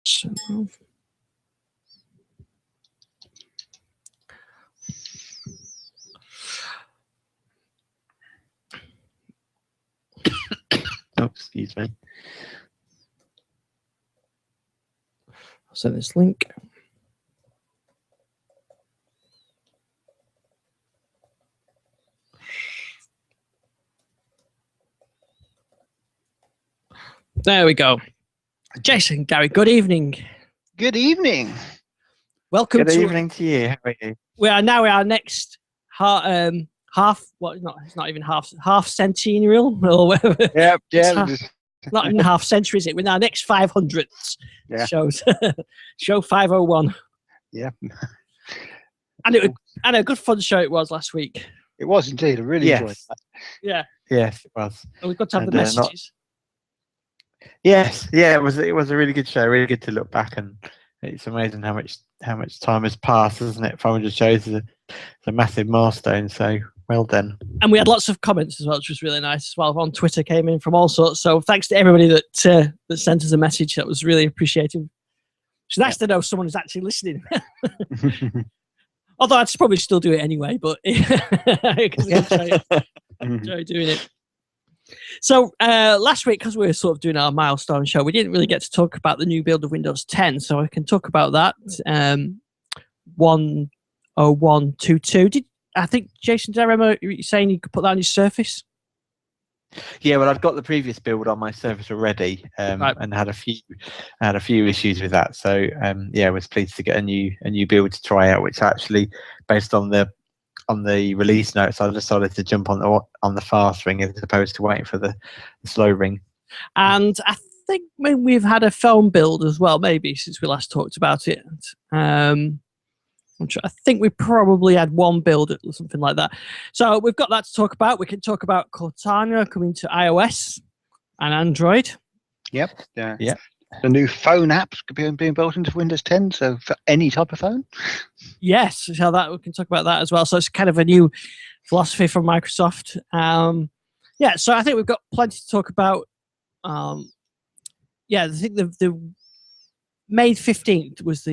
Oh, excuse me. I'll send this link. There we go. Jason, Gary, good evening. Good evening. Welcome Good evening to you. How are you? We are now our next half. Well, it's not even half centennial or whatever. Yeah. Not even half century, is it? We're our next 500th shows. Show 501. Yeah. And a good fun show it was last week. It was indeed. I really enjoyed that. Yeah. Yes, it was. It was good to have the messages. Yes, yeah, it was a really good show. Really good to look back, and it's amazing how much time has passed, isn't it? 500 shows is a massive milestone. So well done. And we had lots of comments as well, which was really nice as well. On Twitter came in from all sorts. So thanks to everybody that sent us a message. That was really appreciated. It's nice to know someone is actually listening. Although I'd probably still do it anyway, but I enjoy doing it. So last week, because we were sort of doing our milestone show, we didn't really get to talk about the new build of Windows 10. So I can talk about that. 10122. I think, Jason, did I remember you saying you could put that on your Surface? Yeah, well, I've got the previous build on my Surface already, Right. and had a few issues with that. So yeah, I was pleased to get a new build to try out, which actually, based on the release notes, I decided to jump on the fast ring as opposed to waiting for the slow ring. And I think we've had a phone build as well, maybe since we last talked about it. I think we probably had one build or something like that. So we've got that to talk about. We can talk about Cortana coming to iOS and Android. Yep. Yeah. The new phone app being built into Windows 10, so for any type of phone. Yes, so that we can talk about that as well. So it's kind of a new philosophy from Microsoft. Yeah, so I think we've got plenty to talk about. Yeah, I think the May 15th was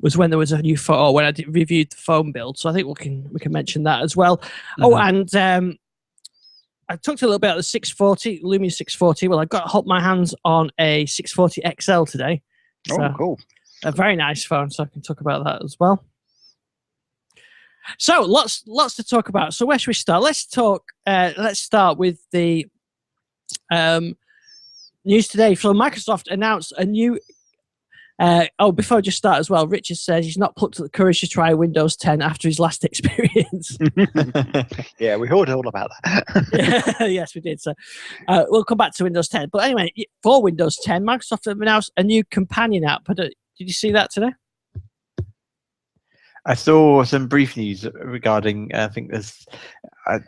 was when there was a new photo when I reviewed the phone build. So I think we can mention that as well. Mm-hmm. Oh, and I talked a little bit about the 640, Lumia 640. Well, I got my hands on a 640 XL today. So cool. A very nice phone, so I can talk about that as well. So lots to talk about. So where should we start? Let's start with the news today. So Microsoft announced a new. Before I just start as well, Richard says he's not plucked up the courage to try Windows 10 after his last experience. Yeah, we heard all about that. Yes, we did. So we'll come back to Windows 10. But anyway, for Windows 10, Microsoft have announced a new companion app. Did you see that today? I saw some brief news regarding. I think I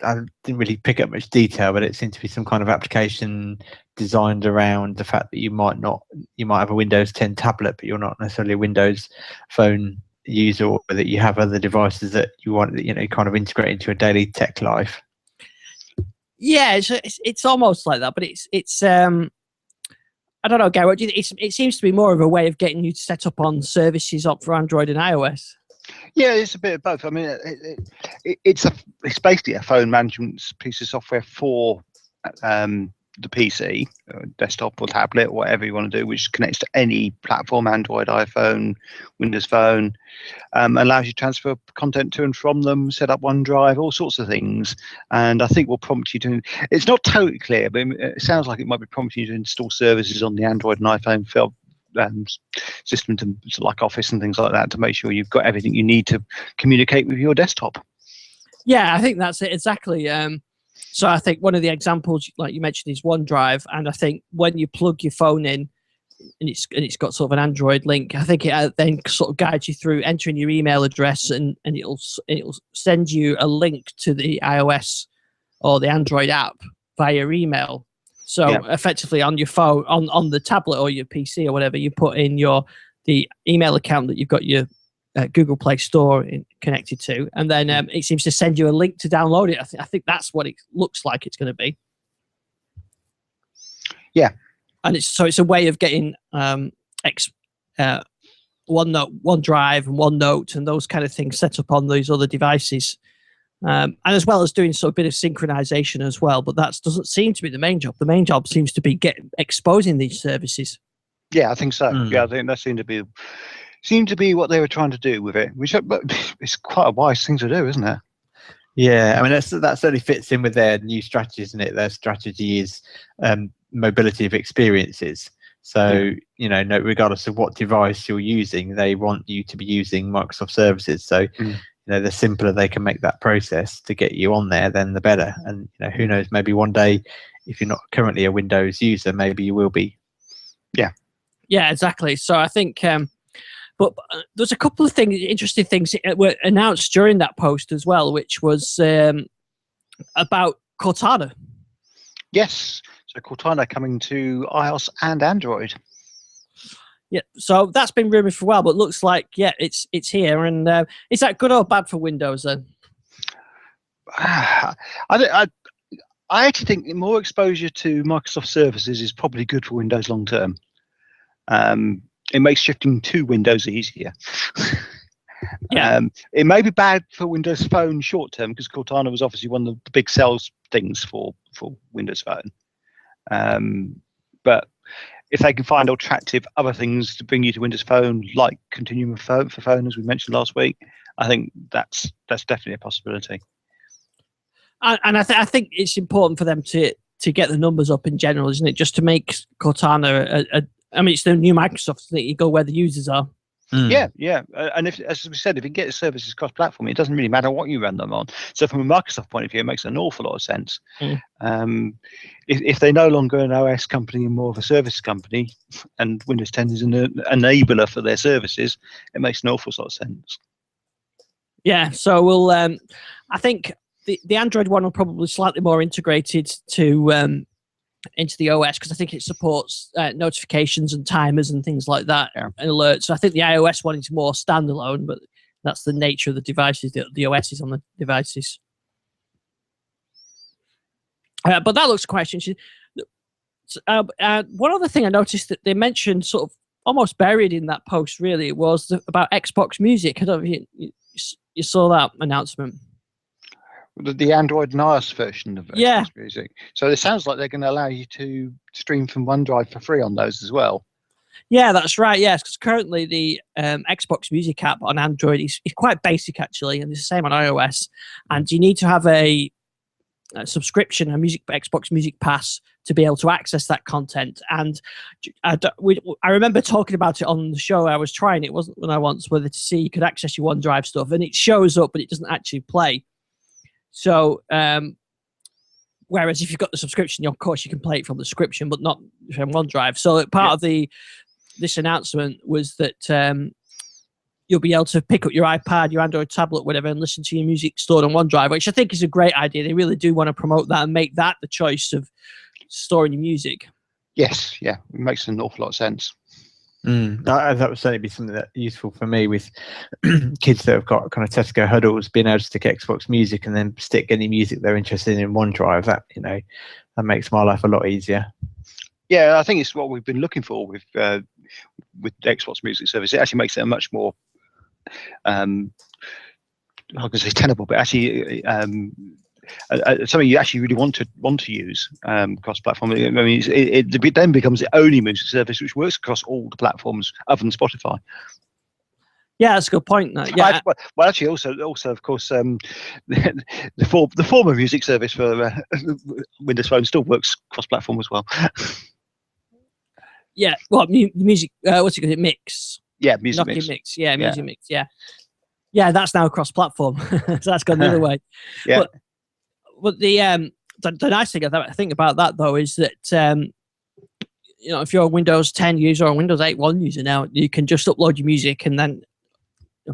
didn't really pick up much detail, but it seemed to be some kind of application designed around the fact that you might have a Windows 10 tablet, but you're not necessarily a Windows phone user, or that you have other devices that you want, kind of integrate into your daily tech life. Yeah, it's almost like that, but it's I don't know, Gary. What do you think? It seems to be more of a way of getting you to set up on services up for Android and iOS. Yeah, it's a bit of both. I mean, it's basically a phone management piece of software for the PC, desktop or tablet, whatever you want to do, which connects to any platform: Android, iPhone, Windows Phone. Allows you to transfer content to and from them, set up OneDrive, all sorts of things. And I think will prompt you to. It's not totally clear, but it sounds like it might be prompting you to install services on the Android and iPhone system, to like Office and things like that, to make sure you've got everything you need to communicate with your desktop. Yeah, I think that's it exactly. So I think one of the examples, like you mentioned, is OneDrive, and I think when you plug your phone in, and it's got sort of an Android link, I think it then sort of guides you through entering your email address, and it'll send you a link to the iOS or the Android app via email. So effectively on your phone, on the tablet or your PC or whatever, you put in the email account that you've got your Google Play Store connected to, and then it seems to send you a link to download it. I think that's what it looks like it's going to be. Yeah. and it's a way of getting OneNote, OneDrive, and OneNote, and those kind of things set up on those other devices, and as well as doing sort of a bit of synchronization as well. But that doesn't seem to be the main job. The main job seems to be exposing these services. Yeah, I think so. Yeah, I think that seemed to be what they were trying to do with it, which it's quite a wise thing to do, isn't it? Yeah, I mean that certainly fits in with their new strategy, isn't it? Their strategy is mobility of experiences. So regardless of what device you're using, they want you to be using Microsoft services. So the simpler they can make that process to get you on there, then the better. And who knows, maybe one day, if you're not currently a Windows user, maybe you will be. Yeah, exactly. So I think, but there's a couple of interesting things that were announced during that post as well, which was about Cortana. Yes. So Cortana coming to iOS and Android. Yeah. So that's been rumored for a while, but it looks like it's here. And is that good or bad for Windows then? I actually think more exposure to Microsoft services is probably good for Windows long term. It makes shifting to Windows easier. It may be bad for Windows Phone short term because Cortana was obviously one of the big sales things for Windows Phone. But if they can find attractive other things to bring you to Windows Phone, like Continuum for Phone, as we mentioned last week, I think that's definitely a possibility. And I think it's important for them to get the numbers up in general, isn't it? Just to make Cortana I mean, it's the new Microsoft that you go where the users are. Yeah. And as we said, if you get services cross-platform, it doesn't really matter what you run them on. So from a Microsoft point of view, it makes an awful lot of sense. If they're no longer an OS company and more of a service company, and Windows 10 is an enabler for their services, it makes an awful lot of sense. Yeah. So we'll. I think the Android one will probably slightly more integrated to. Into the OS because I think it supports notifications and timers and things like that and alerts. So I think the iOS one is more standalone, but that's the nature of the devices. The OS is on the devices. But that looks quite interesting. One other thing I noticed that they mentioned, sort of almost buried in that post, really, was about Xbox Music. I don't know if you saw that announcement. The Android and iOS version of Xbox Music. So it sounds like they're going to allow you to stream from OneDrive for free on those as well. Yeah, that's right. Yes, because currently the Xbox Music app on Android is quite basic, actually, and it's the same on iOS. And you need to have a subscription, Xbox Music Pass, to be able to access that content. And I remember talking about it on the show. I was trying it, wasn't when I once, whether to see you could access your OneDrive stuff, and it shows up, but it doesn't actually play. So, whereas if you've got the subscription, of course you can play it from the subscription, but not from OneDrive. So part of this announcement was that you'll be able to pick up your iPad, your Android tablet, whatever, and listen to your music stored on OneDrive, which I think is a great idea. They really do want to promote that and make that the choice of storing your music. Yes, yeah, it makes an awful lot of sense. That would certainly be something that's useful for me with kids that have got kind of Tesco huddles, being able to stick Xbox Music and then stick any music they're interested in OneDrive. That that makes my life a lot easier. Yeah, I think it's what we've been looking for with Xbox Music Service. It actually makes it a much more, I'm going to say tenable, but actually something you actually really want to use cross-platform. I mean, it then becomes the only music service which works across all the platforms other than Spotify. Yeah, that's a good point. Yeah. Well, actually, also, of course, the former music service for Windows Phone still works cross-platform as well. Yeah. Well, music. What's it called? Mix. Yeah, music mix. Yeah, music mix. Yeah. Yeah, that's now cross-platform. So that's gone the other way. Yeah. But the nice thing I think about that though is that if you're a Windows 10 user or a Windows 8.1 user now, you can just upload your music, and then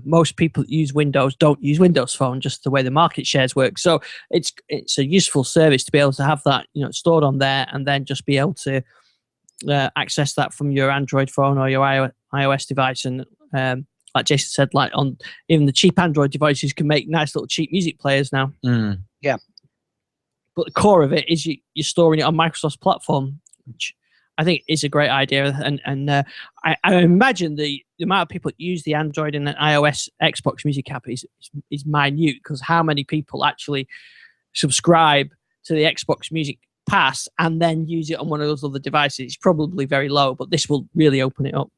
most people that use Windows don't use Windows Phone, just the way the market shares work. So it's a useful service to be able to have that stored on there, and then just be able to access that from your Android phone or your iOS device. And like Jason said, like on even the cheap Android devices can make nice little cheap music players now. Yeah. But the core of it is you're storing it on Microsoft's platform, which I think it's a great idea, and I imagine the amount of people that use the Android and the iOS Xbox Music app is minute, because how many people actually subscribe to the Xbox Music Pass and then use it on one of those other devices? It's probably very low, but this will really open it up.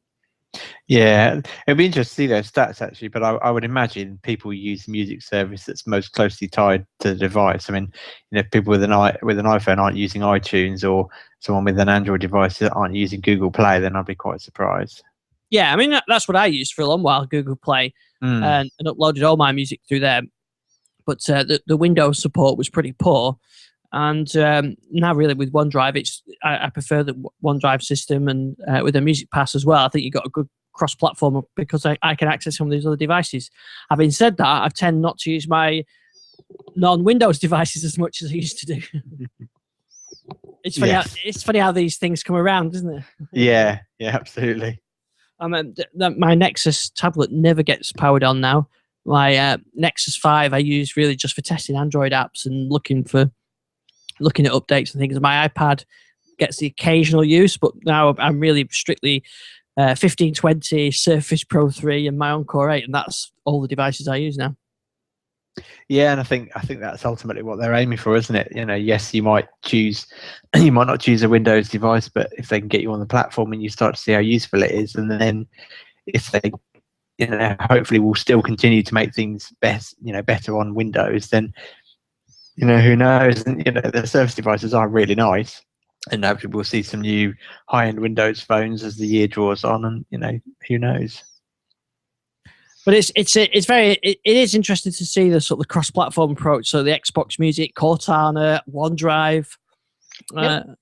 Yeah, it'd be interesting to see those stats actually, but I would imagine people use the music service that's most closely tied to the device. I mean, people with an iPhone aren't using iTunes, or someone with an Android device that aren't using Google Play, then I'd be quite surprised. Yeah, I mean, that's what I used for a long while, Google Play, and uploaded all my music through there. But the Windows support was pretty poor. And now, really, with OneDrive, I prefer the OneDrive system, and with a Music Pass as well, I think you've got a good cross-platform because I can access some of these other devices. Having said that, I tend not to use my non-Windows devices as much as I used to do. It's funny. Yes. It's funny how these things come around, isn't it? Yeah, absolutely. My Nexus tablet never gets powered on now. My Nexus 5 I use really just for testing Android apps and looking at updates and things. My iPad gets the occasional use, but now I'm really strictly 1520, Surface Pro 3, and my Encore 8, and that's all the devices I use now. Yeah, and I think that's ultimately what they're aiming for, isn't it? Yes, you might not choose a Windows device, but if they can get you on the platform and you start to see how useful it is, and then if they, hopefully will still continue to make things better on Windows, then who knows? And the Surface devices are really nice, and hopefully we'll see some new high-end Windows phones as the year draws on, and who knows? But it is interesting to see the sort of cross-platform approach. So the Xbox Music, Cortana, OneDrive,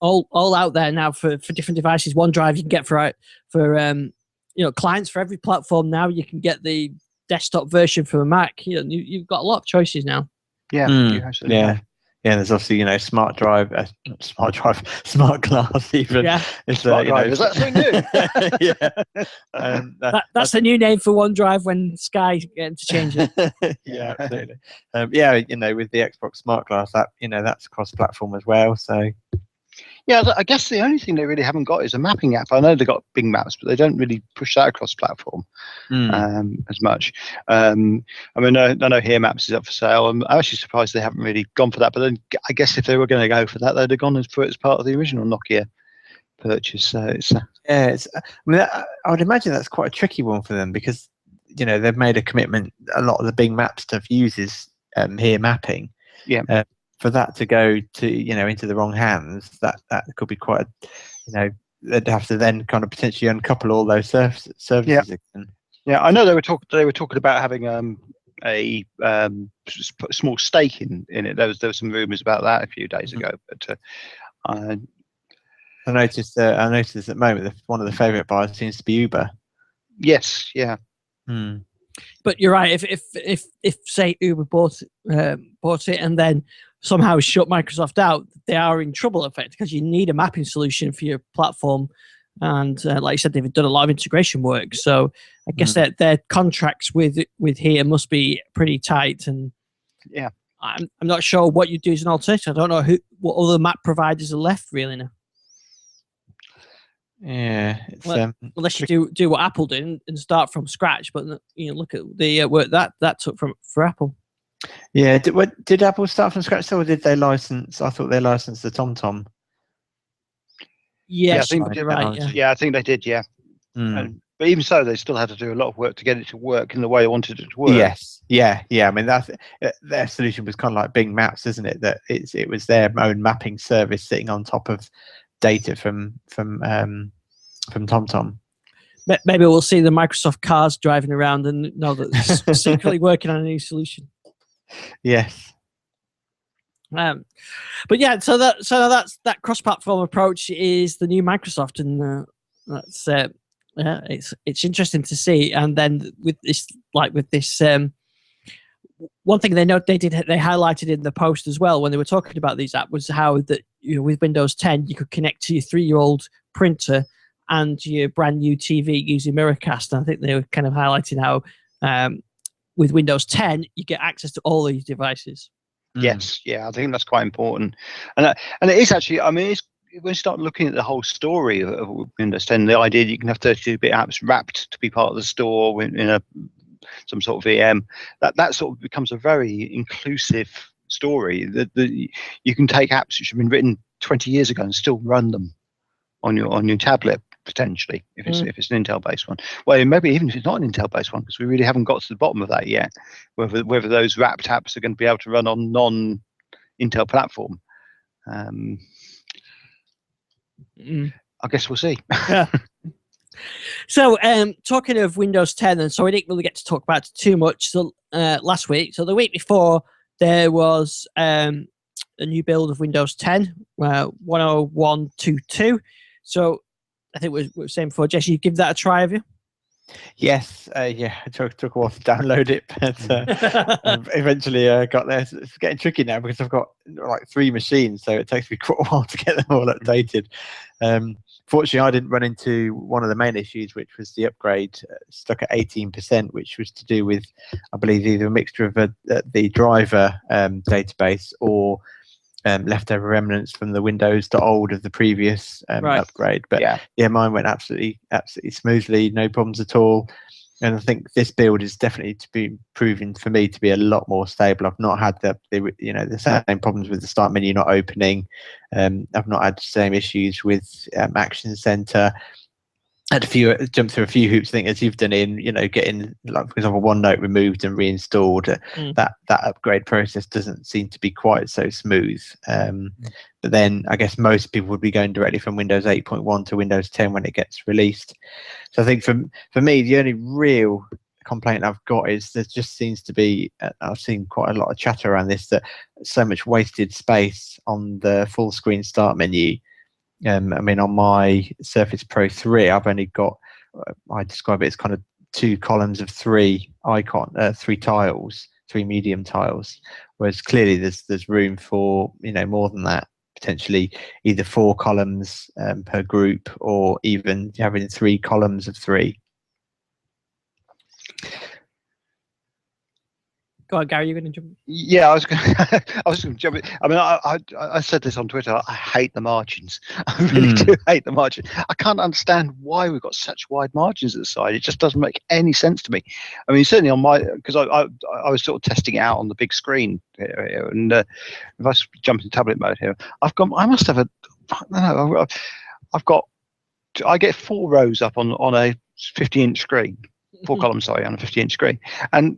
all out there now for different devices. OneDrive you can get for clients for every platform now. You can get the desktop version for a Mac. You've got a lot of choices now. Yeah, you absolutely have. Yeah, there's obviously smart glass even. Yeah, smart drive. Is that something new? Yeah, that's the new name for OneDrive when Sky get to change it. Yeah, absolutely. With the Xbox Smart Glass app, that's cross-platform as well. So. Yeah, I guess the only thing they really haven't got is a mapping app. I know they've got Bing Maps, but they don't really push that across platform as much. I know Here Maps is up for sale. I'm actually surprised they haven't really gone for that. But then I guess if they were going to go for that, they'd have gone for it as part of the original Nokia purchase. So it's I would imagine that's quite a tricky one for them, because they've made a commitment. A lot of the Bing Map stuff uses Here Mapping. Yeah. For that to go to into the wrong hands, that could be quite they'd have to then kind of potentially uncouple all those services. Yeah, I know they were talking about having a small stake in it. There was some rumours about that a few days ago, but I noticed at the moment that one of the favourite buyers seems to be Uber. Yes, yeah. But you're right. If say Uber bought it and then somehow shut Microsoft out, they are in trouble, effect, because you need a mapping solution for your platform. And like you said, they've done a lot of integration work. So I guess that their contracts with Here must be pretty tight. And yeah, I'm not sure what you do as an alternative. I don't know what other map providers are left really now. Yeah, unless you do what Apple did and start from scratch. But look at the work that took for Apple. Yeah, did Apple start from scratch, or did they license? I thought they licensed the TomTom. Yeah, I think you're right. Yeah, I think they did. Yeah, but even so, they still had to do a lot of work to get it to work in the way they wanted it to work. Yes, yeah. I mean, their solution was kind of like Bing Maps, isn't it? That it was their own mapping service sitting on top of data from TomTom. Maybe we'll see the Microsoft cars driving around and know that they're secretly working on a new solution. Yes. But yeah, so that cross-platform approach is the new Microsoft, and that's it's interesting to see. And then with this, one thing they highlighted in the post as well when they were talking about these apps was how that with Windows 10 you could connect to your 3-year-old printer and your brand new TV using Miracast. And I think they were kind of highlighting how with Windows 10 you get access to all these devices. Yes, yeah, I think that's quite important, and it is actually. I mean, when you start looking at the whole story of Windows 10, the idea that you can have 32-bit apps wrapped to be part of the store in some sort of VM, that sort of becomes a very inclusive story. That you can take apps which have been written 20 years ago and still run them on your tablet potentially, if it's an Intel-based one. Well, maybe even if it's not an Intel-based one, because we really haven't got to the bottom of that yet. Whether those wrapped apps are going to be able to run on non-Intel platform. I guess we'll see. Yeah. So, talking of Windows 10, and so we didn't really get to talk about it too much. So, last week, so the week before, there was a new build of Windows 10, 101.22. So, I think we were saying before, Jesse, you give that a try, have you? Yes, yeah, it took a while to download it, but eventually got there. It's getting tricky now because I've got like 3 machines, so it takes me quite a while to get them all updated. Fortunately, I didn't run into one of the main issues, which was the upgrade stuck at 18%, which was to do with, I believe, either a mixture of the driver database or leftover remnants from the Windows to old of the previous upgrade. But yeah, mine went absolutely smoothly, no problems at all. And I think this build is definitely to be proven for me to be a lot more stable. I've not had the same problems with the start menu not opening. I've not had the same issues with Action Center. Had jumped through a few hoops, I think, as you've done in, getting, like, for example, OneNote removed and reinstalled. That upgrade process doesn't seem to be quite so smooth. But then I guess most people would be going directly from Windows 8.1 to Windows 10 when it gets released. So I think for me, the only real complaint I've got is there just seems to be, I've seen quite a lot of chatter around this, that so much wasted space on the full screen start menu. I mean, on my Surface Pro 3, I've only got, I describe it as kind of 2 columns of 3 tiles, 3 medium tiles, whereas clearly there's room for, more than that, potentially either 4 columns per group, or even having 3 columns of 3. Go on, Gary, you're going to jump. Yeah, I was going to jump in. I mean, I said this on Twitter. I hate the margins. I really do hate the margin. I can't understand why we've got such wide margins at the side. It just doesn't make any sense to me. I mean, certainly on because I was sort of testing it out on the big screen here, and if I jump into tablet mode here, I must have I get 4 rows up on a 50-inch screen, 4 columns, sorry, on a 50-inch screen, and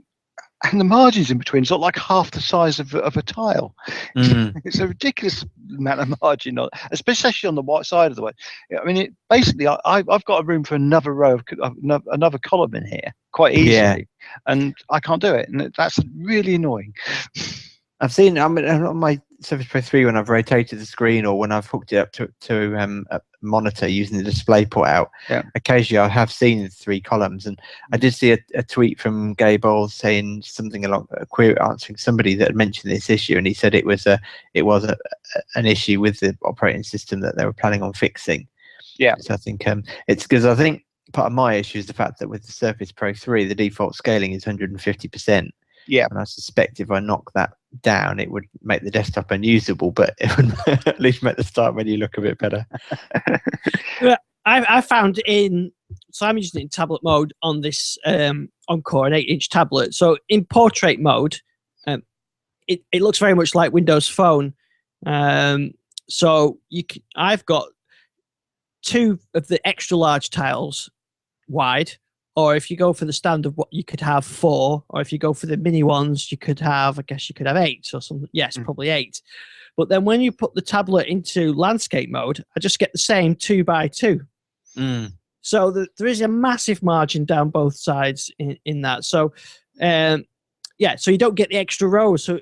the margins in between is not like half the size of a tile. It's a ridiculous amount of margin, especially on the white side of the way. I mean, basically, I've got a room for another row of another column in here quite easily, and I can't do it, and that's really annoying. I've seen, I mean, on my Surface Pro 3, when I've rotated the screen or when I've hooked it up to a monitor using the display port out, occasionally I have seen 3 columns. And I did see a tweet from Gabe Bowles saying something along a query, answering somebody that had mentioned this issue, and he said it was an issue with the operating system that they were planning on fixing. Yeah. So I think it's because I think part of my issue is the fact that with the Surface Pro 3, the default scaling is 150%. Yeah, and I suspect if I knock that down, it would make the desktop unusable, but it would at least make the start menu look a bit better. I found so I'm using it in tablet mode on this Encore, an 8-inch tablet. So in portrait mode, it looks very much like Windows Phone. So I've got 2 of the extra large tiles wide. Or if you go for the standard, you could have 4. Or if you go for the mini ones, you could have 8 or something. Yes, probably 8. But then when you put the tablet into landscape mode, I just get the same 2x2. So there is a massive margin down both sides in that. So, so you don't get the extra rows. So,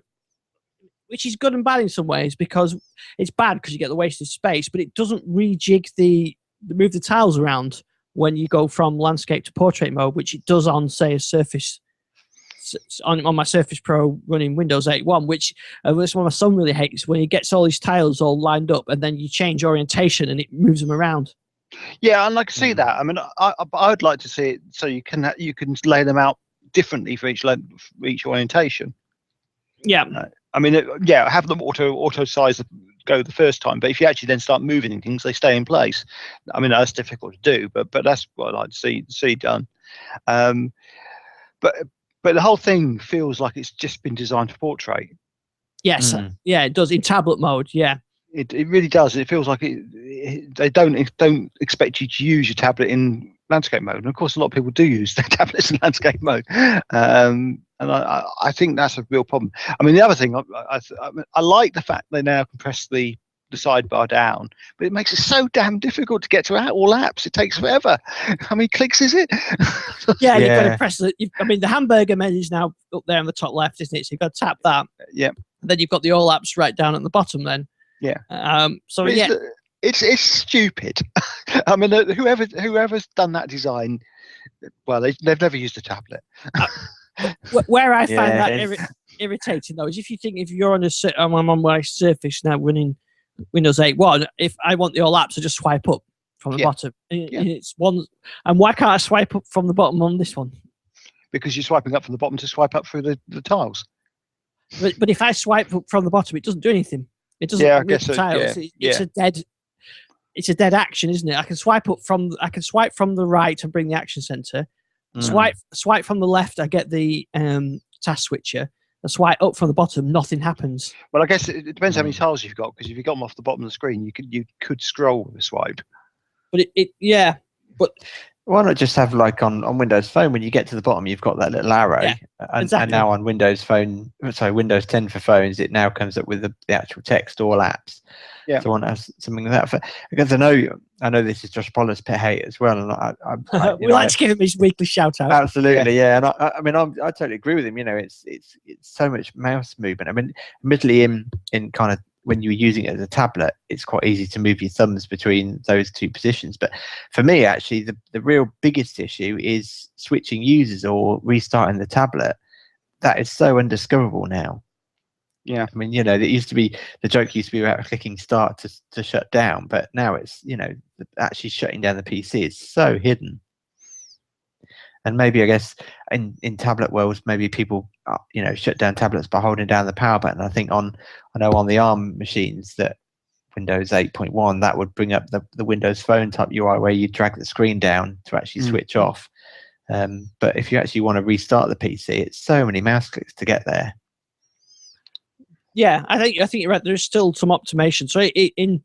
which is good and bad in some ways, because it's bad because you get the wasted space, but it doesn't rejig move the tiles around when you go from landscape to portrait mode, which it does on, say, a Surface, on my Surface Pro running Windows 8.1, which this one my son really hates, when he gets all these tiles all lined up and then you change orientation and it moves them around. Yeah, I'd like to see that. I mean, I'd like to see it so you can lay them out differently for each orientation. Yeah. I mean, have them auto size go the first time. But if you actually then start moving things, they stay in place. I mean, that's difficult to do, but that's what I'd like to see done. But the whole thing feels like it's just been designed for portrait. Yes, yeah, it does in tablet mode. Yeah, it really does. It feels like they don't expect you to use your tablet in landscape mode, and of course, a lot of people do use their tablets in landscape mode. And I think that's a real problem. I mean, the other thing, I like the fact they now can press the sidebar down, but it makes it so damn difficult to get to all apps. It takes forever. How many clicks is it? Yeah, you've got to press the. I mean, the hamburger menu is now up there on the top left, isn't it? So you've got to tap that. Yeah. And then you've got the all apps right down at the bottom. Then. Yeah. So it's stupid. I mean, whoever's done that design, well, they've never used a tablet. Where I find that irritating though is if you're on on my Surface now running Windows 8.1, if I want the all apps, I just swipe up from the bottom. It's one, and why can't I swipe up from the bottom on this one? Because you're swiping up from the bottom to swipe up through the tiles. But if I swipe up from the bottom, it doesn't do anything. It doesn't. Yeah, I guess so. Tiles. It's a dead action, isn't it? I can swipe from the right and bring the action center. Swipe from the left, I get the task switcher. And swipe up from the bottom, nothing happens. Well, I guess it depends how many tiles you've got, because if you've got them off the bottom of the screen, you could scroll with a swipe. But but why not just have like on Windows Phone, when you get to the bottom, you've got that little arrow, and now on Windows 10 for phones, it now comes up with the actual text, all apps. Yeah. So I want to have something like that because I know this is Josh Pollard's pet hate as well, and I we like to give him his weekly shout out. Absolutely, yeah. And I mean, I totally agree with him. You know, it's so much mouse movement. I mean, admittedly, in kind of when you're using it as a tablet, it's quite easy to move your thumbs between those two positions. But for me, actually, the real biggest issue is switching users or restarting the tablet. That is so undiscoverable now. Yeah, I mean, you know, the joke used to be about clicking start to shut down, but now it's, you know, actually shutting down the PC is so hidden. And maybe, I guess, in tablet worlds, maybe people, shut down tablets by holding down the power button. I know on the ARM machines that Windows 8.1, that would bring up the Windows Phone type UI where you drag the screen down to actually switch off. But if you actually want to restart the PC, it's so many mouse clicks to get there. Yeah, I think you're right. There's still some optimization. So in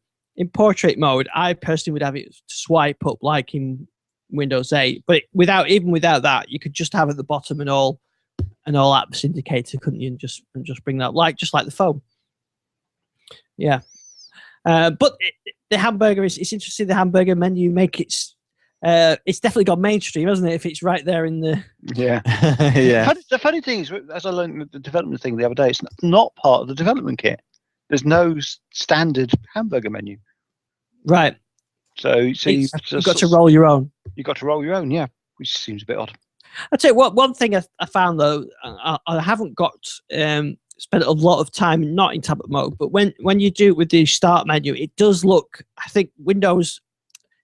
portrait mode, I personally would have it swipe up like in Windows 8, but without that, you could just have at the bottom an all apps indicator, couldn't you? And just bring that just like the phone. Yeah, but the hamburger it's interesting. The hamburger menu it's definitely got mainstream, hasn't it? If it's right there in the yeah. The funny thing is, as I learned with the development thing the other day, it's not part of the development kit. There's no standard hamburger menu. Right. So you've got to roll your own. You've got to roll your own, yeah, which seems a bit odd. I'll tell you what. One thing I found though, I haven't got spent a lot of time not in tablet mode, but when you do it with the start menu, it does look. I think Windows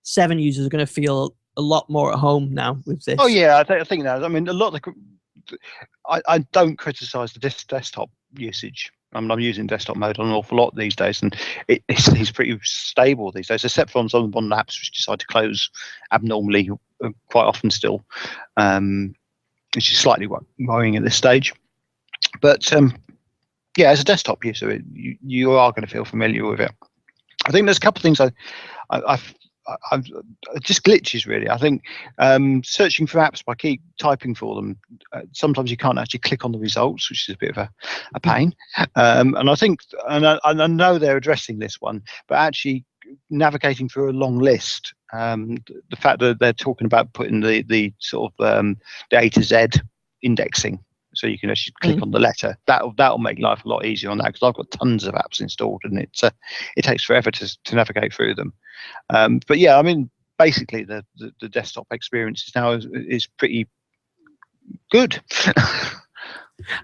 7 users are going to feel a lot more at home now with this. Oh yeah, I think that. I mean, a lot of I don't criticise the desktop usage. I'm using desktop mode on an awful lot these days, and it's pretty stable these days, except for on some of the apps which decide to close abnormally quite often still, which is slightly worrying at this stage. But yeah, as a desktop user, you are going to feel familiar with it. I think there's a couple of things I've just glitches really. I think searching for apps by keep typing for them, sometimes you can't actually click on the results, which is a bit of a pain. And I think, and I know they're addressing this one, but actually navigating through a long list, the fact that they're talking about putting the sort of the A to Z indexing, so you can actually click on the letter. That'll make life a lot easier on that, because I've got tons of apps installed and it takes forever to navigate through them. But yeah, I mean, basically the desktop experience now is pretty good.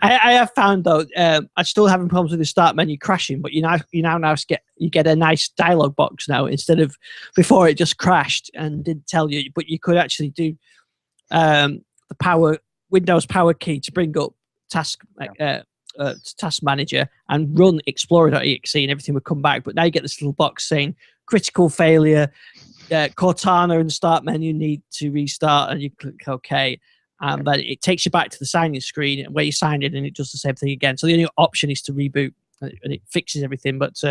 I have found though, I'm still having problems with the start menu crashing, but you now get a nice dialog box now, instead of before it just crashed and didn't tell you. But you could actually do the Windows power key to bring up task Task Manager and run Explorer.exe and everything would come back. But now you get this little box saying critical failure, Cortana and start menu need to restart, and you click OK. But it takes you back to the sign-in screen where you sign in, and it does the same thing again. So the only option is to reboot, and it fixes everything. But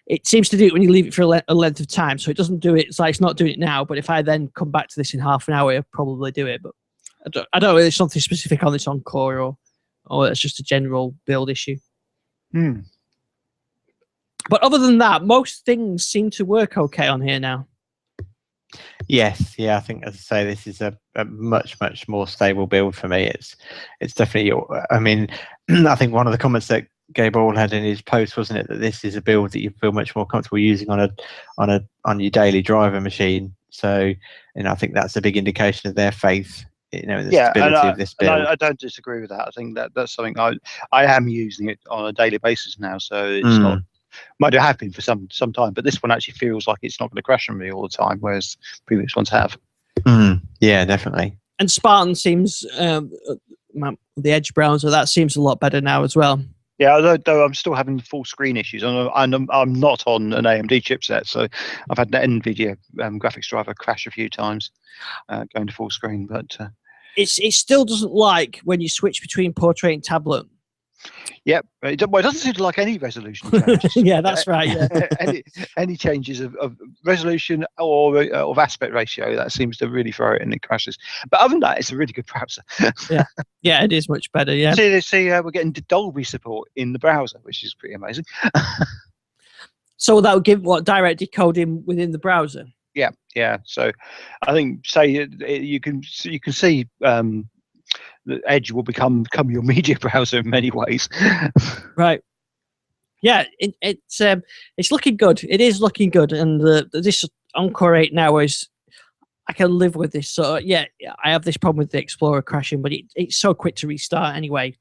it seems to do it when you leave it for a length of time. So it doesn't do it. It's like it's not doing it now. But if I then come back to this in half an hour, it'll probably do it. But I don't know if there's something specific on this Encore or it's just a general build issue. But other than that, most things seem to work okay on here now. Yes, yeah, I think, as I say, this is a much more stable build for me. It's definitely. I mean, I think one of the comments that Gabe All had in his post, wasn't it, that this is a build that you feel much more comfortable using on your daily driver machine. So, I think that's a big indication of their faith. In the stability of this build. I don't disagree with that. I think that's something I am using it on a daily basis now. So it's not. Might have been for some time, but this one actually feels like it's not going to crash on me all the time, whereas previous ones have. Yeah, definitely. And Spartan seems the Edge browser, that seems a lot better now as well. Yeah, though I'm still having full screen issues. I'm not on an AMD chipset, so I've had the NVIDIA graphics driver crash a few times going to full screen. But it still doesn't like when you switch between portrait and tablet. Yep, it doesn't seem to like any resolution changes. Yeah, that's right. Yeah. any changes of resolution or of aspect ratio, that seems to really throw it and it crashes. But other than that, it's a really good browser. Yeah, it is much better. Yeah. See, we're getting Dolby support in the browser, which is pretty amazing. So that would give direct decoding within the browser. Yeah. So I think you can see. The Edge will become your media browser in many ways. Right. Yeah, it's looking good. It is looking good, and this Encore 8 now is, I can live with this. So yeah, I have this problem with the Explorer crashing, but it's so quick to restart anyway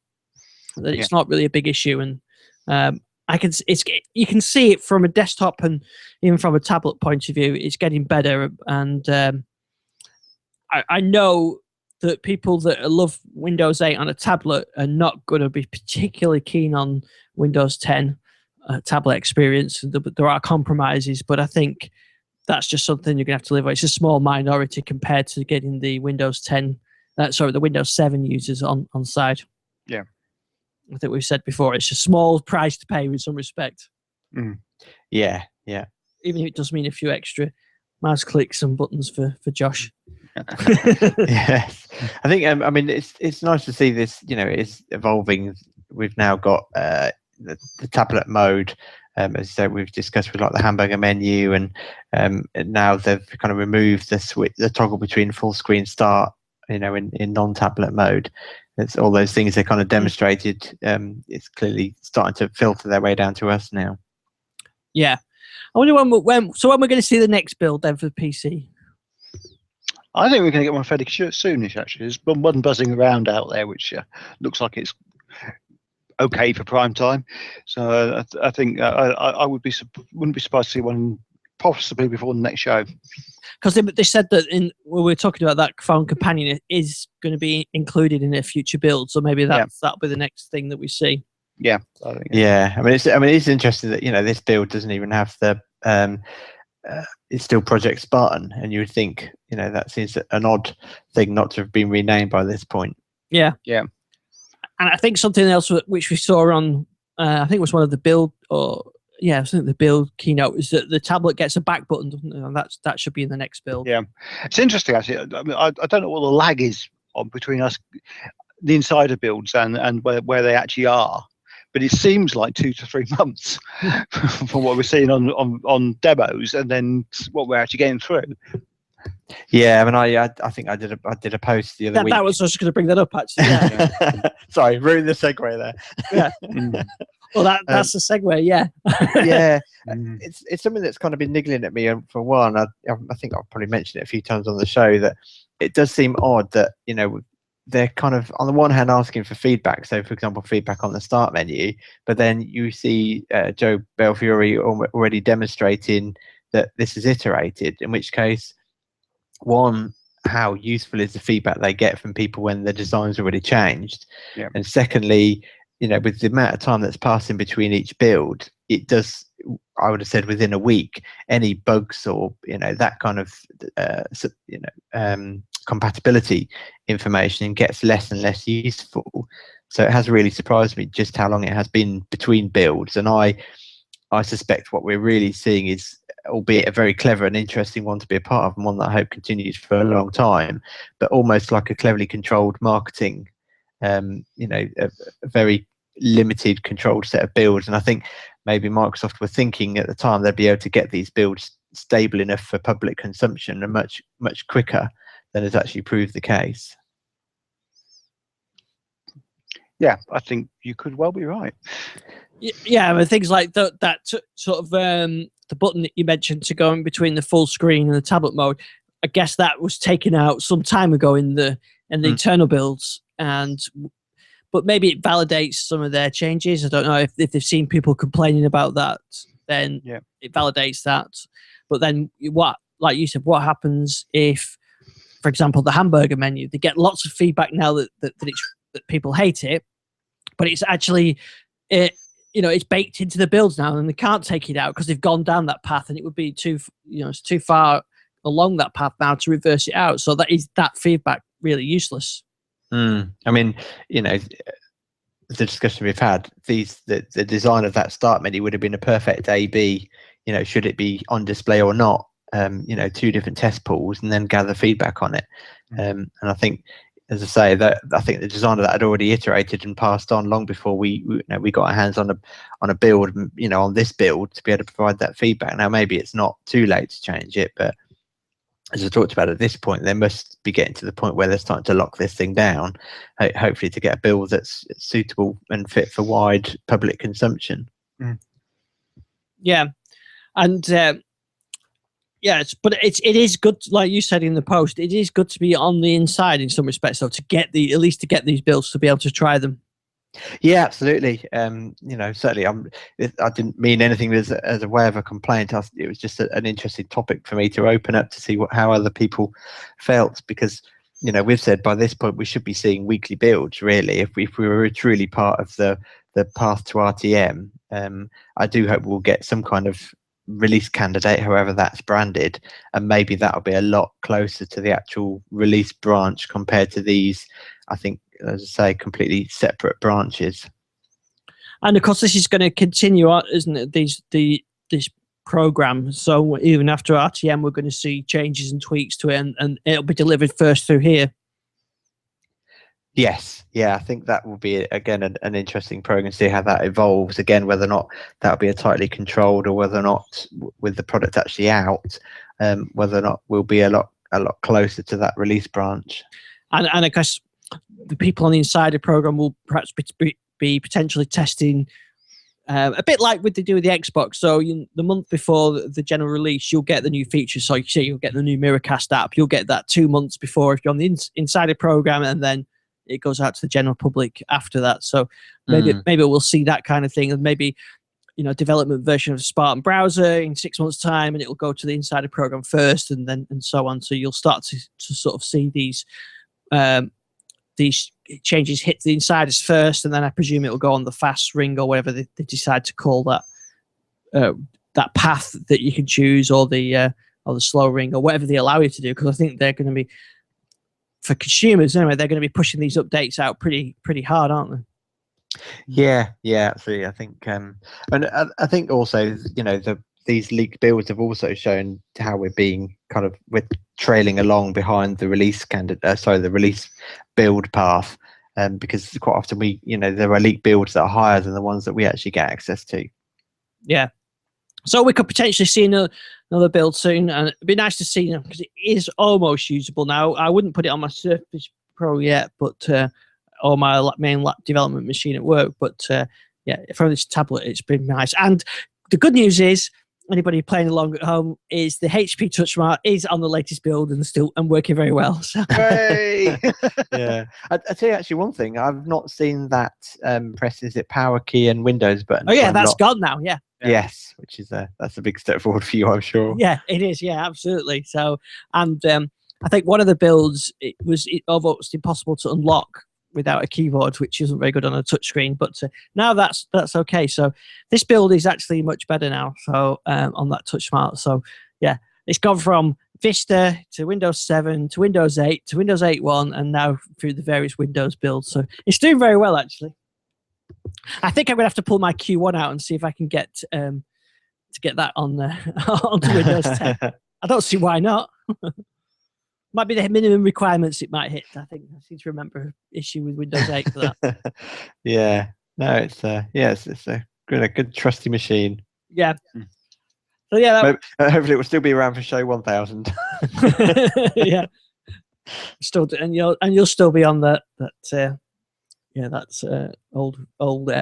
that it's not really a big issue. And you can see it from a desktop and even from a tablet point of view. It's getting better, and I know that people that love Windows 8 on a tablet are not going to be particularly keen on Windows 10 tablet experience. There are compromises, but I think that's just something you're going to have to live with. It's a small minority compared to getting the Windows 7 users on side. Yeah. I think we've said before, it's a small price to pay with some respect. Yeah. Even if it does mean a few extra mouse clicks and buttons for Josh. Yes, I think I mean it's nice to see this. It's evolving. We've now got the tablet mode, as we've discussed with like the hamburger menu, and now they've kind of removed the toggle between full screen start. In non-tablet mode. It's all those things they kind of demonstrated. It's clearly starting to filter their way down to us now. Yeah, I wonder when we're going to see the next build then for the PC. I think we're going to get one fairly soonish. Actually, there's one buzzing around out there, which looks like it's okay for prime time. So I think I wouldn't be surprised to see one possibly before the next show. Because they said that when we were talking about that phone companion, it is going to be included in their future build. So maybe that'll be the next thing that we see. Yeah, I think. Yeah, I mean it's interesting that this build doesn't even have the. It's still Project Spartan, and you would think that seems an odd thing not to have been renamed by this point. Yeah. And I think something else which we saw on, I think it was one of the build I think the build keynote is that the tablet gets a back button, doesn't it? And that should be in the next build. Yeah, it's interesting actually. I mean, I don't know what the lag is between us, the insider builds, and where they actually are. But it seems like 2 to 3 months from what we're seeing on demos, and then what we're actually getting through. Yeah, I mean, I think I did a post the other week. That was I was just going to bring that up actually. Yeah. Sorry, ruined the segue there. Yeah. Well, that's the segue. Yeah. Yeah, it's something that's kind of been niggling at me for a while, and I think I've probably mentioned it a few times on the show that it does seem odd that they're kind of on the one hand asking for feedback. So, for example, feedback on the start menu, but then you see Joe Belfiore already demonstrating that this is iterated. In which case, one, how useful is the feedback they get from people when the design's already changed? Yeah. And secondly, with the amount of time that's passing between each build, it does. I would have said within a week, any bugs or that kind of compatibility information gets less and less useful. So it has really surprised me just how long it has been between builds, and I suspect what we're really seeing is, albeit a very clever and interesting one to be a part of, and one that I hope continues for a long time, but almost like a cleverly controlled marketing, a very limited controlled set of builds. And I think maybe Microsoft were thinking at the time they'd be able to get these builds stable enough for public consumption and much quicker than has actually proved the case. Yeah, I think you could well be right. Yeah, but things like that sort of the button that you mentioned to go in between the full screen and the tablet mode, I guess that was taken out some time ago in the internal builds, but maybe it validates some of their changes. I don't know if they've seen people complaining about that, then it validates that. But then like you said, what happens if, for example, the hamburger menu, they get lots of feedback now that people hate it, but it's actually it's baked into the builds now, and they can't take it out because they've gone down that path, and it would be it's too far along that path now to reverse it out. So that feedback really useless. I mean, the discussion we've had, the design of that start menu would have been a perfect A/B. Should it be on display or not? Two different test pools, and then gather feedback on it. And I think, as I say, that I think the designer that had already iterated and passed on long before we got our hands on a build, on this build, to be able to provide that feedback. Now, maybe it's not too late to change it, but as I talked about at this point, they must be getting to the point where they're starting to lock this thing down, hopefully to get a build that's suitable and fit for wide public consumption. Yeah, and but it is good, like you said in the post, it is good to be on the inside in some respects, though, to get these builds, to be able to try them. Yeah, absolutely. Certainly, I didn't mean anything as a way of a complaint. It was just an interesting topic for me to open up to see how other people felt, because we've said by this point we should be seeing weekly builds. Really, if we were truly part of the path to RTM, I do hope we'll get some kind of release candidate, however that's branded, and maybe that'll be a lot closer to the actual release branch compared to these, I think, as I say, completely separate branches. And of course, this is going to continue, isn't it? This program. So even after RTM, we're going to see changes and tweaks to it, and it'll be delivered first through here. Yes, yeah, I think that will be again an interesting program to see how that evolves. Again, whether or not that'll be a tightly controlled, or whether or not with the product actually out, whether or not we'll be a lot closer to that release branch. And I guess the people on the Insider program will perhaps be potentially testing a bit like what they do with the Xbox. So the month before the general release, you'll get the new features. So you'll get the new Miracast app. You'll get that 2 months before if you're on the Insider program, and then it goes out to the general public after that. So maybe we'll see that kind of thing, and maybe development version of Spartan browser in 6 months' time, and it'll go to the Insider program first, and so on. So you'll start to sort of see these changes hit the insiders first, and then I presume it will go on the fast ring or whatever they decide to call that path that you can choose, or the slow ring, or whatever they allow you to do. Because I think they're going to be, for consumers anyway, they're going to be pushing these updates out pretty hard, aren't they? Yeah, absolutely. I think, and I think also, these leaked builds have also shown how we're trailing along behind the release the release build path, because quite often there are leaked builds that are higher than the ones that we actually get access to. Yeah. So we could potentially see another build soon, and it'd be nice to see them because it is almost usable now. I wouldn't put it on my Surface Pro yet, but or my main development machine at work. But from this tablet, it's been nice. And the good news is, anybody playing along at home, is the HP TouchSmart is on the latest build and working very well. So. Hey! Yeah, I tell you actually one thing, I've not seen that press power key and Windows button. Oh yeah, that's gone now. Yeah. Yes, which is that's a big step forward for you, I'm sure. Yeah, it is. Yeah, absolutely. So, and I think one of the builds, it was almost impossible to unlock without a keyboard, which isn't very good on a touchscreen. But now that's okay. So this build is actually much better now. So on that Touch Smart. So yeah, it's gone from Vista to Windows 7 to Windows 8 to Windows 8.1, and now through the various Windows builds. So it's doing very well, actually. I think I'm gonna have to pull my Q1 out and see if I can get to get that on onto Windows 10. I don't see why not. Might be the minimum requirements it might hit. I think I seem to remember an issue with Windows 8 for that. Yeah, no, it's it's a good trusty machine. Yeah. So yeah, hopefully it will still be around for show 1000. yeah. Still, and you'll still be on that old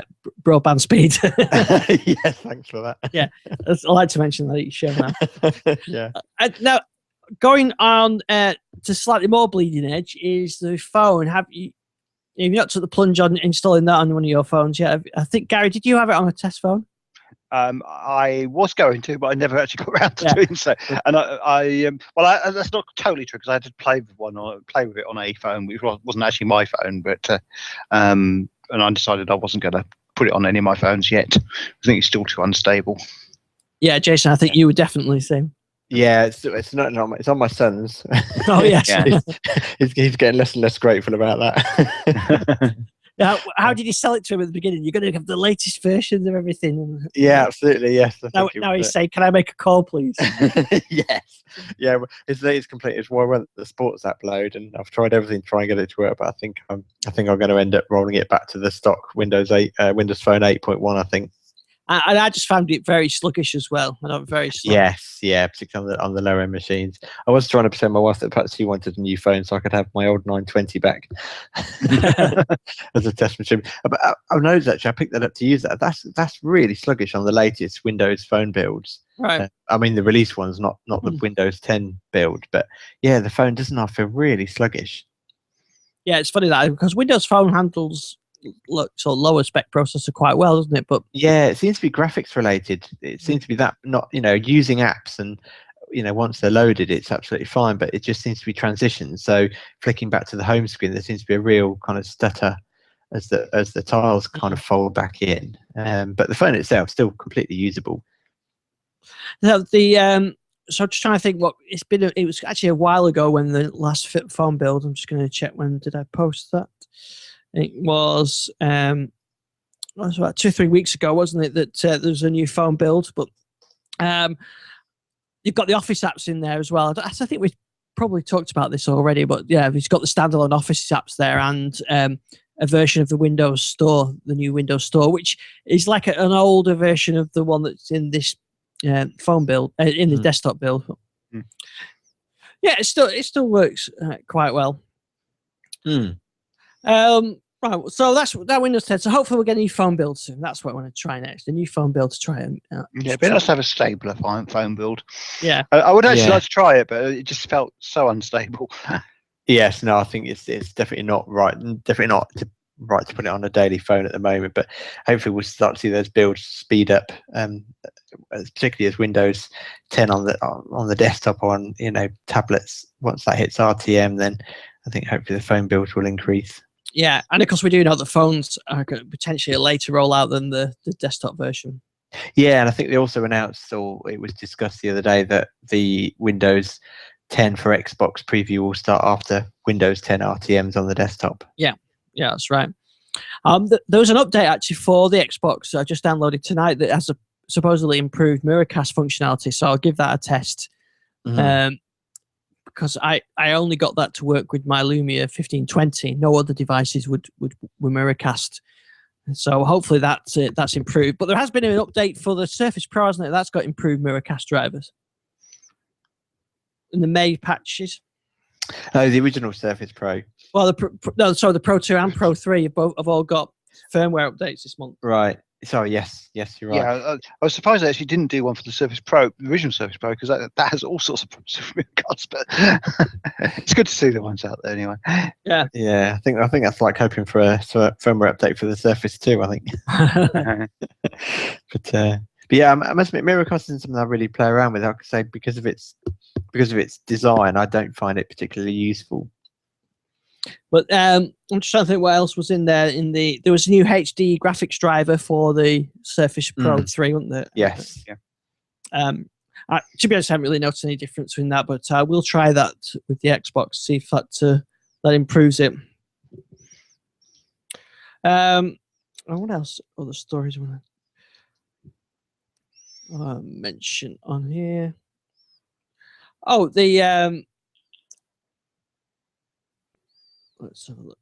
broadband speed. Yes, thanks for that. Yeah, I like to mention that each show now. Yeah. Now, going on to slightly more bleeding edge is the phone. Have you not took the plunge on installing that on one of your phones yet? I think, Gary, did you have it on a test phone? I was going to, but I never actually got around to doing so. And that's not totally true, because I had to play with it on a phone, which wasn't actually my phone. But and I decided I wasn't going to put it on any of my phones yet. I think it's still too unstable. Yeah, Jason, I think you would definitely say. Yeah, it's not it's on my son's. Oh yes, Yeah. he's getting less and less grateful about that. How did you sell it to him at the beginning? You're going to have the latest versions of everything. Yeah, absolutely. Yes. Now he's saying, "Can I make a call, please?" Yes. Yeah. His latest complete is why I went the sports app load, and I've tried everything to try and get it to work, but I think I'm going to end up rolling it back to the stock Windows 8, Windows Phone 8.1. I think. And I just found it very sluggish as well. Very slow. Yes, yeah, particularly on the lower end machines. I was trying to persuade my wife that perhaps she wanted a new phone so I could have my old 920 back as a test machine. But I've noticed actually, I picked that up to use that. That's really sluggish on the latest Windows Phone builds. Right. I mean, the release one's not the Windows 10 build, but yeah, the phone does not feel really sluggish. Yeah, it's funny that because Windows Phone handles lower spec processor quite well, doesn't it? But yeah, it seems to be graphics related. It seems to be that not using apps, and once they're loaded it's absolutely fine, but it just seems to be transitions. So flicking back to the home screen, there seems to be a real kind of stutter as the tiles kind of fold back in. But the phone itself still completely usable. Now so I'm just trying to think what it's been. It was actually a while ago when the last phone build. I'm just going to check when did I post that. It was about 2 or 3 weeks ago, wasn't it, that there was a new phone build? But you've got the Office apps in there as well. I think we've probably talked about this already, but yeah, it's got the standalone Office apps there and a version of the Windows Store, the new Windows Store, which is like an older version of the one that's in this phone build, in the desktop build. Yeah, it still works quite well. Right, so that's that Windows 10. So hopefully we'll get a new phone build soon. That's what I want to try next. A new phone build to try and yeah, it'd be nice to have a stabler phone build. Yeah, I would actually like to try it, but it just felt so unstable. Yes, no, I think it's definitely not right. Definitely not right to put it on a daily phone at the moment. But hopefully we'll start to see those builds speed up, particularly as Windows 10 on the desktop or on tablets. Once that hits RTM, then I think hopefully the phone builds will increase. Yeah, and of course we do know that phones are potentially a later rollout than the desktop version. Yeah, and I think they also announced, or it was discussed the other day, that the Windows 10 for Xbox preview will start after Windows 10 RTMs on the desktop. Yeah, that's right. There was an update actually for the Xbox I just downloaded tonight that has a supposedly improved Miracast functionality, so I'll give that a test. Because I only got that to work with my Lumia 1520. No other devices would Miracast. So hopefully that's improved. But there has been an update for the Surface Pro, hasn't it? That's got improved Miracast drivers in the May patches. Oh, the original Surface Pro. Well, the Pro 2 and Pro 3 have all got firmware updates this month. Right. Sorry, yes, you're right. Yeah, I was surprised they actually didn't do one for the Surface Pro, the original Surface Pro, because that has all sorts of cards. But it's good to see the ones out there anyway. Yeah. I think that's like hoping for a firmware update for the Surface 2. I think. But yeah, I must admit, Miracast isn't something I really play around with. Like I say, because of its design, I don't find it particularly useful. But I'm just trying to think what else was in there. There was a new HD graphics driver for the Surface Pro 3, wasn't there? Yes. Yeah. To be honest, I haven't really noticed any difference in that, but I will try that with the Xbox, see if that improves it. What else? Other stories I want to mention on here. Oh, let's have a look.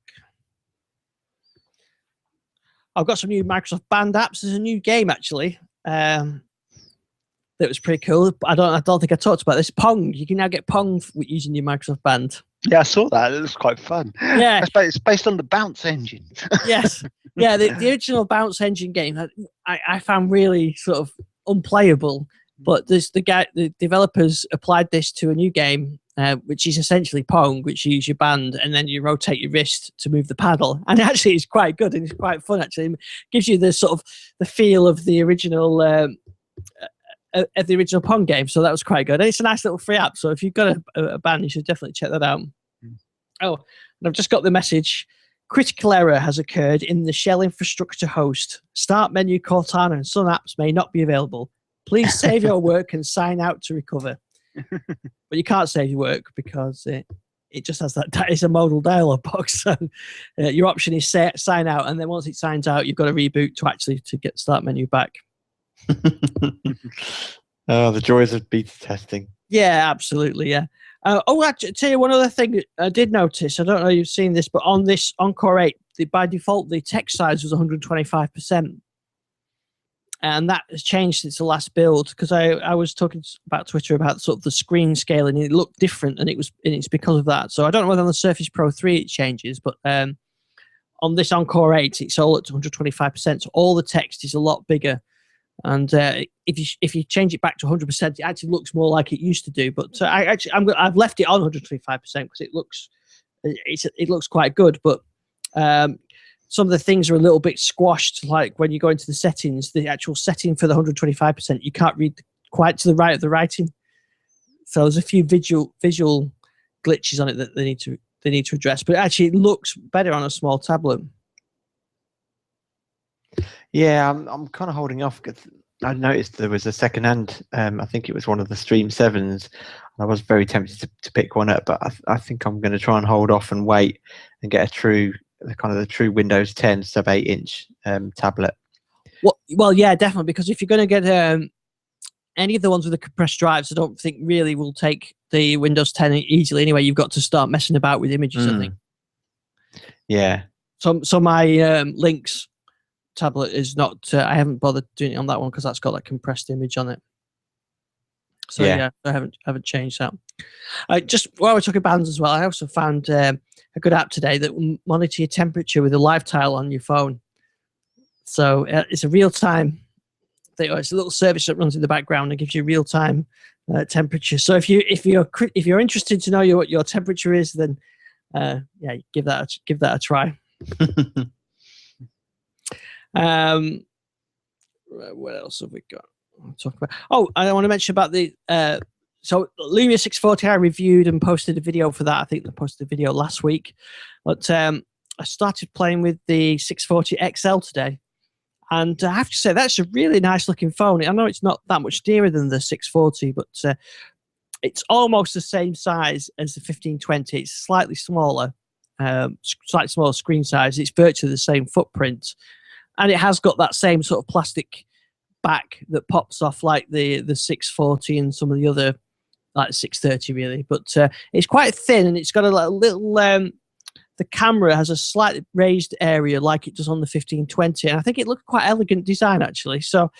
I've got some new Microsoft Band apps. There's a new game actually. That was pretty cool. I don't think I talked about this. Pong. You can now get Pong using your Microsoft Band. Yeah, I saw that. It was quite fun. Yeah, it's based on the Bounce engine. Yes, yeah. The original Bounce engine game I found really sort of unplayable, but the developers applied this to a new game, which is essentially Pong, which you use your band and then you rotate your wrist to move the paddle, and actually it's quite good and it's quite fun. Actually, it gives you the sort of the feel of the original. Of the original Pong game, so that was quite good. And it's a nice little free app, so if you've got a band, you should definitely check that out. Oh, and I've just got the message. Critical error has occurred in the shell infrastructure host. Start menu, Cortana, and some apps may not be available. Please save your work and sign out to recover. But you can't save your work because it just has that. It's a modal dialog box. So your option is sign out, and then once it signs out, you've got to reboot to get the start menu back. Oh, the joys of beta testing. Yeah, absolutely. Yeah. I'll tell you one other thing I did notice. I don't know if you've seen this, but on this Encore 8, by default, the text size was 125%. And that has changed since the last build, because I was talking about Twitter about sort of the screen scaling, and it looked different, and it's because of that. So I don't know whether on the Surface Pro 3 it changes, but on this Encore 8, it's all at 125%. So all the text is a lot bigger. And if you change it back to 100%, it actually looks more like it used to do. But I've left it on 125% because it looks quite good. But some of the things are a little bit squashed. Like when you go into the settings, the actual setting for the 125%, you can't read quite to the right of the writing. So there's a few visual glitches on it that they need to address. But actually, it looks better on a small tablet. Yeah, I'm kind of holding off because I noticed there was a second-hand. I think it was one of the Stream 7s. I was very tempted to pick one up, but I think I'm going to try and hold off and wait and get the true Windows 10 sub 8-inch tablet. Well, yeah, definitely, because if you're going to get any of the ones with the compressed drives, I don't think really will take the Windows 10 easily. Anyway, you've got to start messing about with images. I think. Yeah. So my Lynx tablet is not. I haven't bothered doing it on that one because that's got like compressed image on it. So yeah I haven't changed that. Just while we're talking bands as well, I also found a good app today that will monitor your temperature with a live tile on your phone. So it's a real time thing. It's a little service that runs in the background and gives you real time temperature. So if you're interested to know what your temperature is, then give that a try. What else have we got? I'll talk about. Oh, I want to mention about the so Lumia 640. I reviewed and posted a video for that. I think I posted a video last week, but I started playing with the 640 XL today, and I have to say that's a really nice looking phone. I know it's not that much dearer than the 640, but it's almost the same size as the 1520. It's slightly smaller screen size. It's virtually the same footprint. And it has got that same sort of plastic back that pops off like the 640 and some of the other, like 630 really. But it's quite thin, and it's got a little, the camera has a slightly raised area like it does on the 1520. And I think it looked quite elegant design actually. So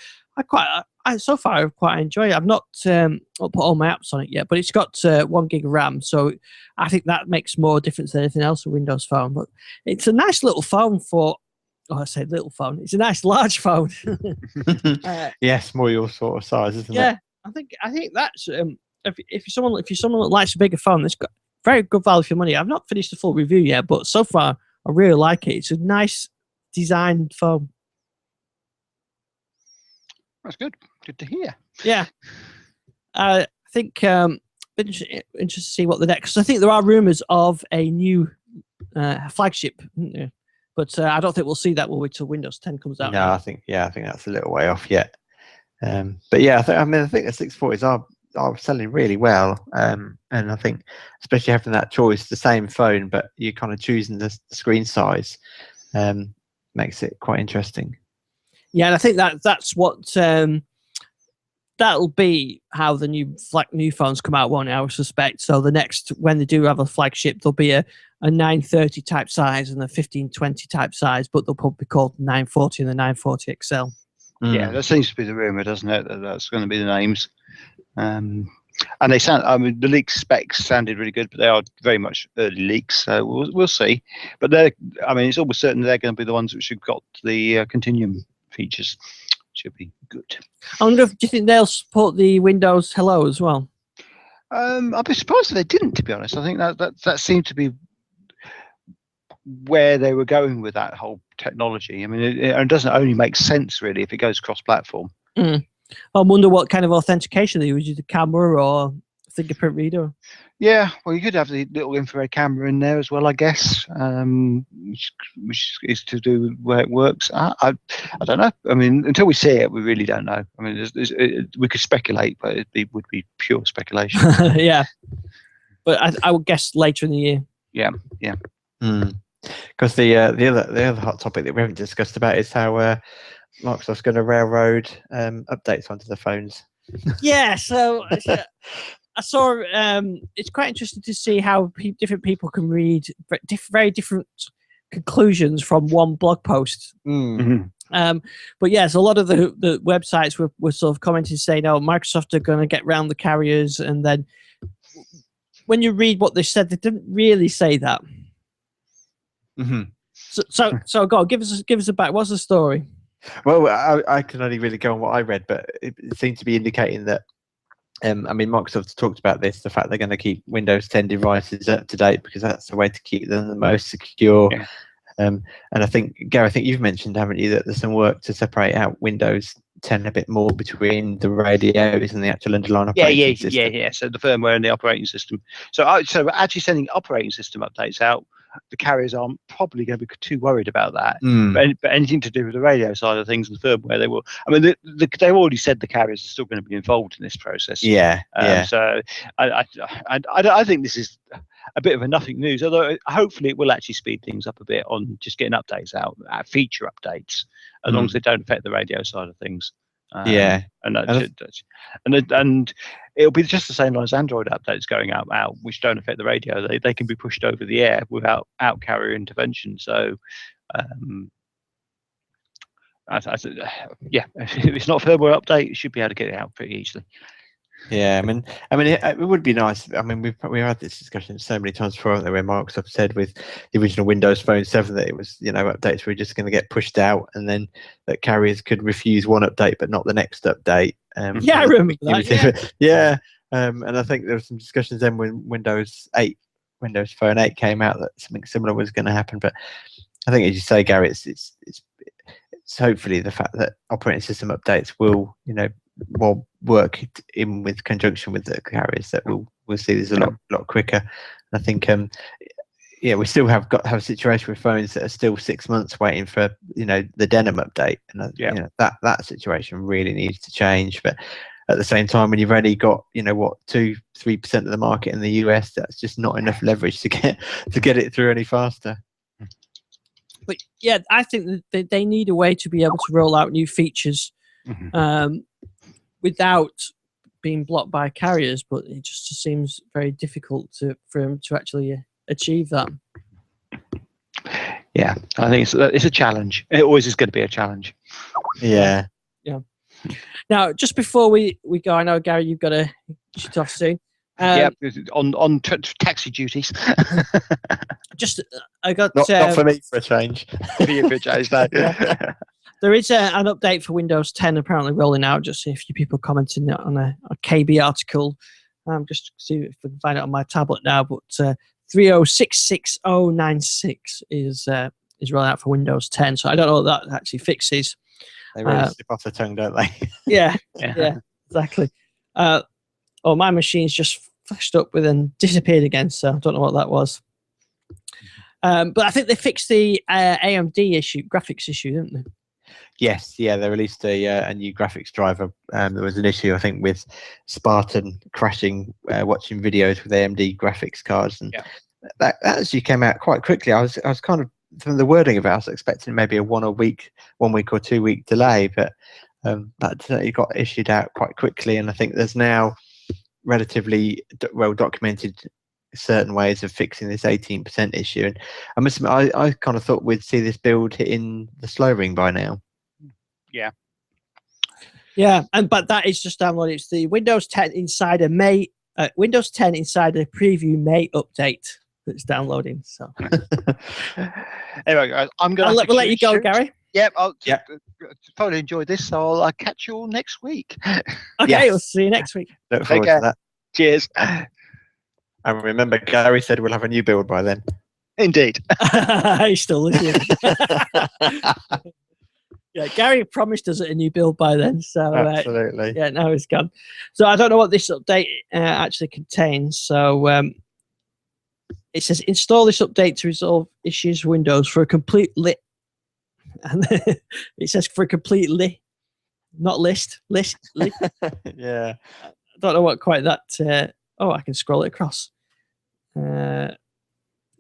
so far I've quite enjoyed it. I've not put all my apps on it yet, but it's got 1 gig of RAM. So I think that makes more difference than anything else with Windows Phone. But it's a nice little phone for, I say little phone. It's a nice large phone. Yes, more your sort of size, isn't it? Yeah, I think that's if you're someone that likes a bigger phone, it's got very good value for money. I've not finished the full review yet, but so far I really like it. It's a nice designed phone. That's good. Good to hear. Yeah, I think interested to see what the next. I think there are rumors of a new flagship, didn't you? But I don't think we'll see that, will we, till Windows 10 comes out. No, I think that's a little way off yet. But yeah, I think the 640s are selling really well, and I think especially having that choice, the same phone, but you're kind of choosing the screen size, makes it quite interesting. Yeah, and I think that's what that'll be how the new phones come out, won't it? I would suspect. So the next, when they do have a flagship, there'll be a 930 type size and a 1520 type size, but they'll probably be called 940 and the 940 XL. Yeah, that seems to be the rumor, doesn't it? That's going to be the names. And they sound. I mean, the leak specs sounded really good, but they are very much early leaks, so we'll see. But it's almost certain they're going to be the ones which have got the Continuum features. Should be good. I wonder do you think they'll support the Windows Hello as well? I'd be surprised if they didn't, to be honest. I think that seemed to be where they were going with that whole technology. I mean, it doesn't only make sense really if it goes cross-platform. I wonder what kind of authentication they use, the camera or fingerprint reader. Yeah, well, you could have the little infrared camera in there as well, I guess, which is to do with where it works. I don't know. I mean, until we see it, we really don't know. I mean, we could speculate, but would be pure speculation. Yeah, but I would guess later in the year. Yeah. Because the other hot topic that we haven't discussed about is how Microsoft's going to railroad updates onto the phones. Yeah, so I saw. It's quite interesting to see how different people can read very different conclusions from one blog post. But yes, a lot of the websites were sort of commenting saying, "Oh, Microsoft are going to get round the carriers," and then when you read what they said, they didn't really say that. So go on, give us a back. What's the story? Well, I can only really go on what I read, but it seemed to be indicating that. Microsoft talked about this, the fact they're going to keep Windows 10 devices up to date because that's the way to keep them the most secure. Yeah. And I think, Gary, you've mentioned, haven't you, that there's some work to separate out Windows 10 a bit more between the radios and the actual underlying operating system. Yeah. So the firmware and the operating system. So actually sending operating system updates out, the carriers aren't probably going to be too worried about that. But anything to do with the radio side of things and the firmware, they will. I mean, they've already said the carriers are still going to be involved in this process. So I think this is a bit of a nothing news, although hopefully it will actually speed things up a bit on just getting updates out, feature updates, as long as they don't affect the radio side of things. And it'll be just the same as Android updates going out, which don't affect the radio. They can be pushed over the air without carrier intervention. So, if it's not a firmware update, you should be able to get it out pretty easily. Yeah, I mean, it would be nice. I mean, we've had this discussion so many times before, where Microsoft said with the original Windows Phone 7 that it was, updates were just going to get pushed out, and then that carriers could refuse one update but not the next update. I remember that. Yeah. And I think there were some discussions then when Windows Phone 8 came out that something similar was going to happen. But I think, as you say, Gary, it's hopefully the fact that operating system updates will, work in with conjunction with the carriers that we'll see this a lot quicker. And I think we still have a situation with phones that are still 6 months waiting for the Denim update, and that situation really needs to change. But at the same time, when you've only got 2-3% of the market in the US, that's just not enough leverage to get it through any faster. But yeah, I think that they need a way to be able to roll out new features without being blocked by carriers, but it just seems very difficult for them to actually achieve that. Yeah, I think it's a challenge. It always is going to be a challenge. Yeah. Now, just before we go, I know, Gary, you've got to shoot off soon. On taxi duties. I got not for me for a change. For you for a change, no. There is an update for Windows 10 apparently rolling out. Just see a few people commenting on a KB article. Just see if we can find it on my tablet now. But 3066096 is rolling out for Windows 10. So I don't know what that actually fixes. They really slip off the tongue, don't they? Yeah, exactly. My machine's just flashed up with and disappeared again. So I don't know what that was. But I think they fixed the AMD issue, graphics issue, didn't they? Yes, yeah, they released a new graphics driver. There was an issue, I think, with Spartan crashing watching videos with AMD graphics cards, and that actually came out quite quickly. I was kind of, from the wording of it, I was expecting maybe a 1 week or 2 week delay, but it got issued out quite quickly, and I think there's now relatively well documented certain ways of fixing this 18% issue. And I must admit, I kind of thought we'd see this build hitting the slow ring by now. Yeah, but that is just downloaded. It's the Windows 10 Insider Windows 10 Insider Preview May update that's downloading. So anyway, guys, I'm going to let you go, Gary. Yep, I'll thoroughly enjoyed this, so I'll catch you all next week. Okay, we'll see you next week. Look forward to that. Cheers. And remember, Gary said we'll have a new build by then. Indeed. He's still listening. Yeah, Gary promised us a new build by then. So absolutely. Yeah, now he's gone. So I don't know what this update actually contains. So it says install this update to resolve issues with Windows for a complete and it says for a complete not list. Yeah. I don't know what quite that. I can scroll it across.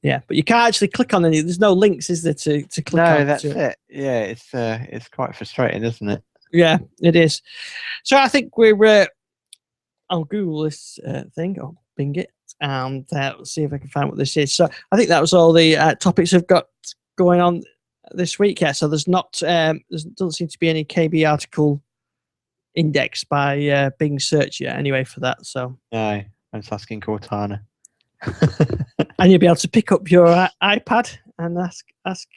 Yeah, but you can't actually click on any. There's no links, is there, to click on? No, that's it. Yeah, it's quite frustrating, isn't it? Yeah, it is. So I think we're. I'll Google this thing. I'll Bing it and see if I can find what this is. So I think that was all the topics I've got going on this week. Yeah, so there's not. There doesn't seem to be any KB article indexed by Bing search yet. Anyway, for that. So no, I'm just asking Cortana. And you'll be able to pick up your iPad and ask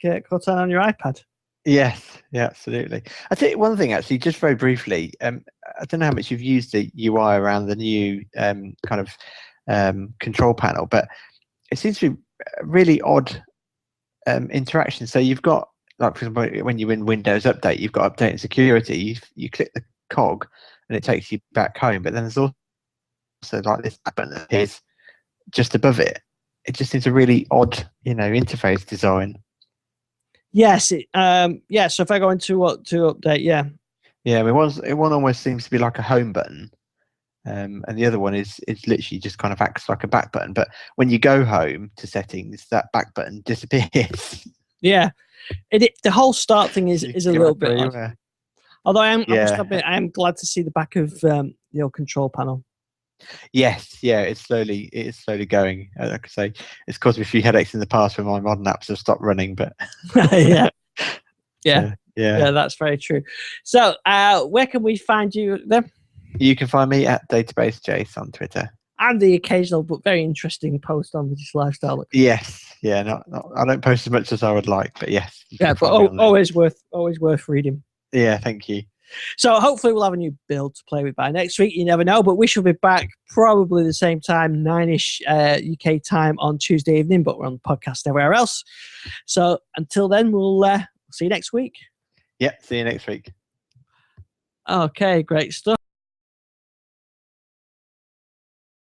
Cortana on your iPad. Yes, yeah, absolutely. I think one thing, actually, just very briefly, I don't know how much you've used the UI around the new kind of control panel, but it seems to be a really odd interaction. So you've got, like, for example, when you're in Windows Update, you've got Update and Security. You click the cog and it takes you back home, but then there's also like this button that appears just above it. It just seems a really odd, interface design. Yes, so if I go into what to update, yeah, I mean, one almost seems to be like a home button, and the other one is literally just kind of acts like a back button. But when you go home to settings, that back button disappears. Yeah, the whole start thing is a little bit odd. Although I must admit, I am glad to see the back of the old control panel. Yes, yeah, it is slowly going. Like I say, it's caused me a few headaches in the past when my modern apps have stopped running, but yeah, that's very true. So, where can we find you then? You can find me at Database Jace on Twitter. And the occasional but very interesting post on British Lifestyle. Yes, yeah, not I don't post as much as I would like, but yes. Yeah, but always worth reading. Yeah, thank you. So hopefully we'll have a new build to play with by next week. You never know, but we shall be back probably the same time, 9ish UK time on Tuesday evening, but we're on the podcast everywhere else. So until then, we'll see you next week. Yeah, see you next week. Okay, great stuff.